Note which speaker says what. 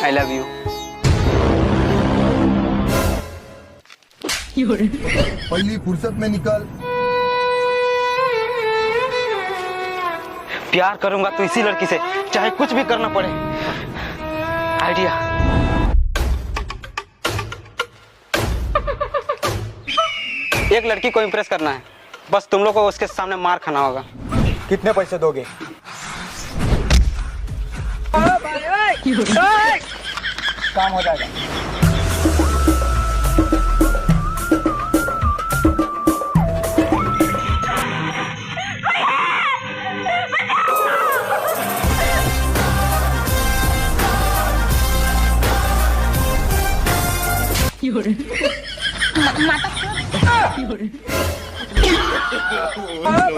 Speaker 1: I love you.
Speaker 2: पहली फुर्सत में निकल।
Speaker 1: प्यार करूंगा तो इसी लड़की से, चाहे कुछ भी करना पड़े। आइडिया। एक लड़की को इम्प्रेस करना है, बस तुम लोग को उसके सामने मार खाना होगा।
Speaker 3: कितने पैसे दोगे? काम हो जाएगा।
Speaker 4: माता